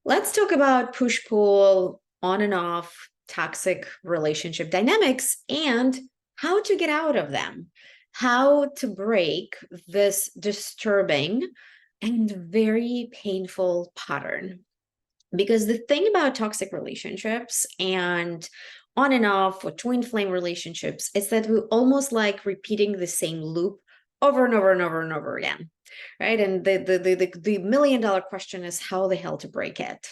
Let's talk about push-pull, on and off, toxic relationship dynamics and how to get out of them, how to break this disturbing and very painful pattern. Because the thing about toxic relationships and on and off or twin flame relationships is that we almost like repeating the same loop over and over and over and over again, right? And the $1 million question is how the hell to break it.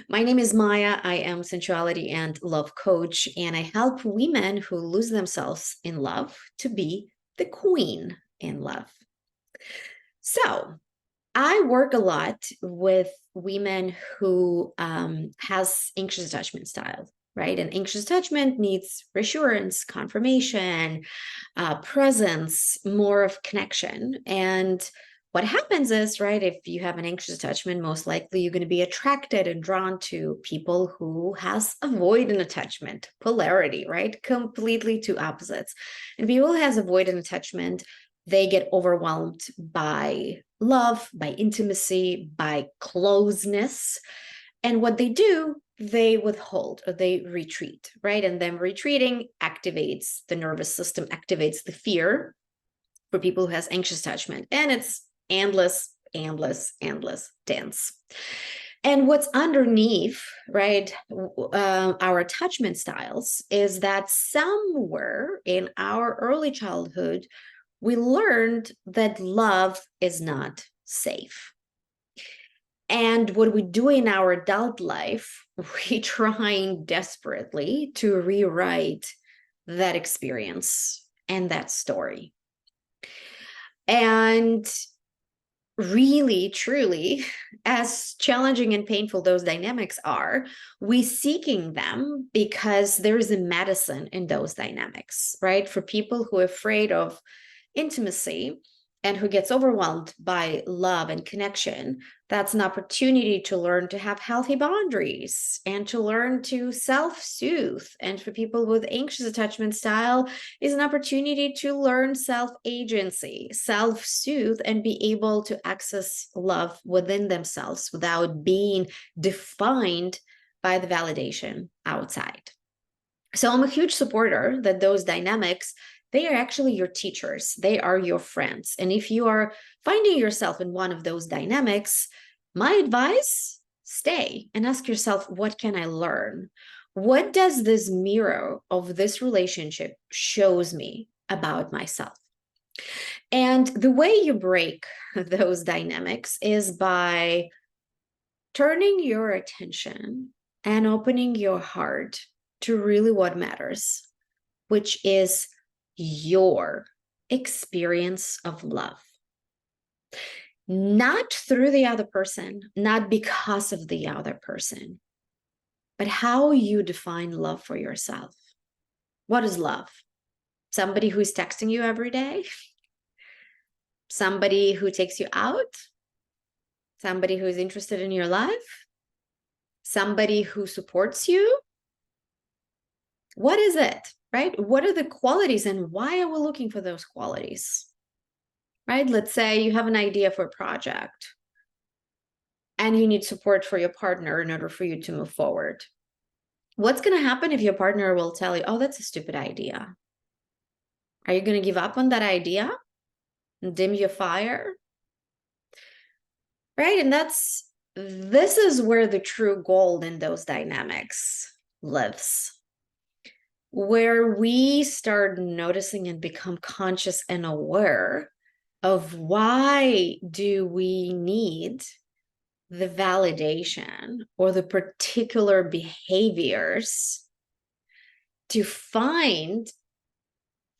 My name is Maya. I am sensuality and love coach, and I help women who lose themselves in love to be the queen in love. So I work a lot with women who has anxious attachment style, right? And anxious attachment needs reassurance, confirmation, presence, more of connection. And what happens is, right, if you have an anxious attachment, most likely you're going to be attracted and drawn to people who has avoidant attachment, polarity, right? Completely two opposites. And people who has avoidant attachment, they get overwhelmed by love, by intimacy, by closeness. And what they do, they withhold or they retreat, right? And then retreating activates the nervous system, activates the fear for people who has anxious attachment. And it's endless, endless, endless dance. And what's underneath, right, our attachment styles is that somewhere in our early childhood, we learned that love is not safe. And what we do in our adult life, we're trying desperately to rewrite that experience and that story. And really, truly, as challenging and painful those dynamics are, we seeking them because there is a medicine in those dynamics, right? For people who are afraid of intimacy and who gets overwhelmed by love and connection, that's an opportunity to learn to have healthy boundaries and to learn to self-soothe. And for people with anxious attachment style is an opportunity to learn self-agency, self-soothe, and be able to access love within themselves without being defined by the validation outside. So I'm a huge supporter that those dynamics, they are actually your teachers. They are your friends. And if you are finding yourself in one of those dynamics, my advice, stay and ask yourself, what can I learn? What does this mirror of this relationship shows me about myself? And the way you break those dynamics is by turning your attention and opening your heart to really what matters, which is your experience of love. Not through the other person, not because of the other person, but how you define love for yourself. What is love? Somebody who's texting you every day? Somebody who takes you out? Somebody who is interested in your life? Somebody who supports you? What is it, right? What are the qualities and why are we looking for those qualities, right? Let's say you have an idea for a project and you need support for your partner in order for you to move forward. What's going to happen if your partner will tell you, oh, that's a stupid idea? Are you going to give up on that idea and dim your fire? Right? And this is where the true gold in those dynamics lives, where we start noticing and become conscious and aware of why do we need the validation or the particular behaviors to find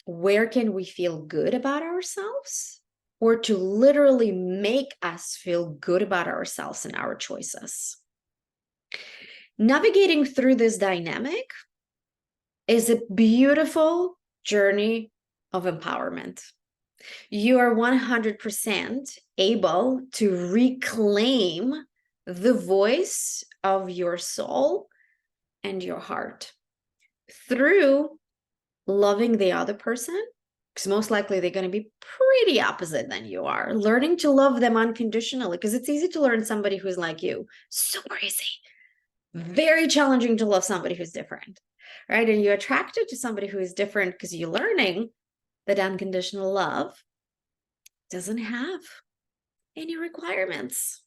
where can we feel good about ourselves or to literally make us feel good about ourselves and our choices. Navigating through this dynamic is a beautiful journey of empowerment. You are 100% able to reclaim the voice of your soul and your heart through loving the other person because most likely they're going to be pretty opposite than you are. Learning to love them unconditionally, because it's easy to learn somebody who's like you. Super easy. Very challenging to love somebody who's different, right? And you're attracted to somebody who is different because you're learning that unconditional love doesn't have any requirements.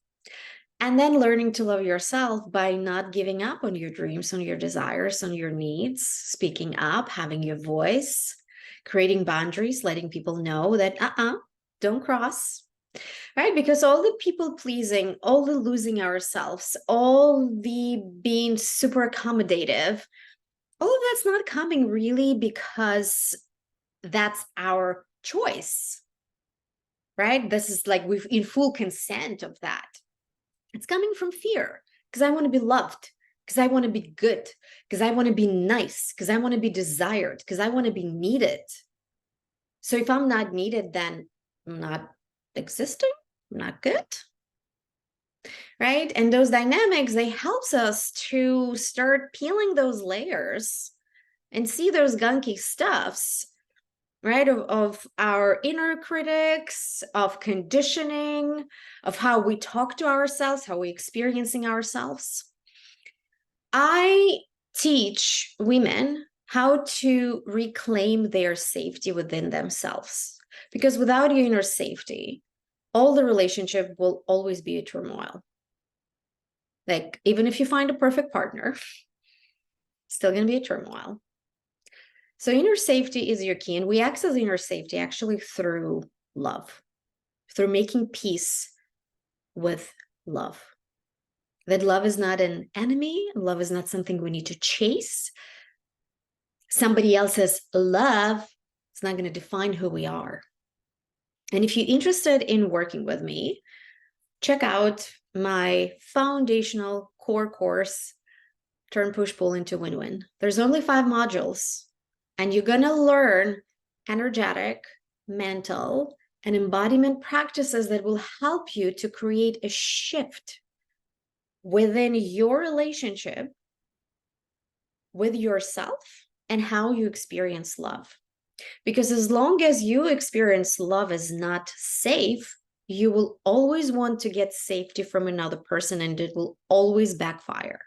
And then learning to love yourself by not giving up on your dreams, on your desires, on your needs, speaking up, having your voice, creating boundaries, letting people know that, don't cross, right? Because all the people pleasing, all the losing ourselves, all the being super accommodative, all of that's not coming really because that's our choice, right? This is like we've in full consent of that. It's coming from fear, because I want to be loved, because I want to be good, because I want to be nice, because I want to be desired, because I want to be needed. So if I'm not needed, then I'm not existing, I'm not good, right? And those dynamics, they helps us to start peeling those layers and see those gunky stuffs, right, of our inner critics, of conditioning, of how we talk to ourselves, how we're experiencing ourselves. I teach women how to reclaim their safety within themselves, because without your inner safety, all the relationship will always be a turmoil. Like, even if you find a perfect partner, still going to be a turmoil. So inner safety is your key, and we access inner safety actually through love, through making peace with love. That love is not an enemy. Love is not something we need to chase. Somebody else's love is not going to define who we are. And if you're interested in working with me, check out my foundational core course, Turn Push Pull into Win-Win. There's only 5 modules. And you're going to learn energetic, mental, and embodiment practices that will help you to create a shift within your relationship with yourself and how you experience love. Because as long as you experience love as not safe, you will always want to get safety from another person, and it will always backfire.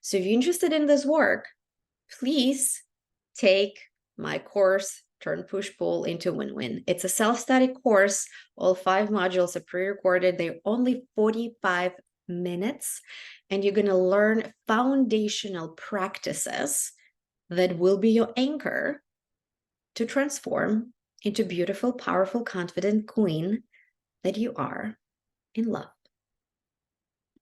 So if you're interested in this work, please take my course, Turn Push Pull into Win-Win. It's a self-study course. All 5 modules are pre-recorded. They're only 45 minutes, and you're going to learn foundational practices that will be your anchor to transform into beautiful, powerful, confident queen that you are in love.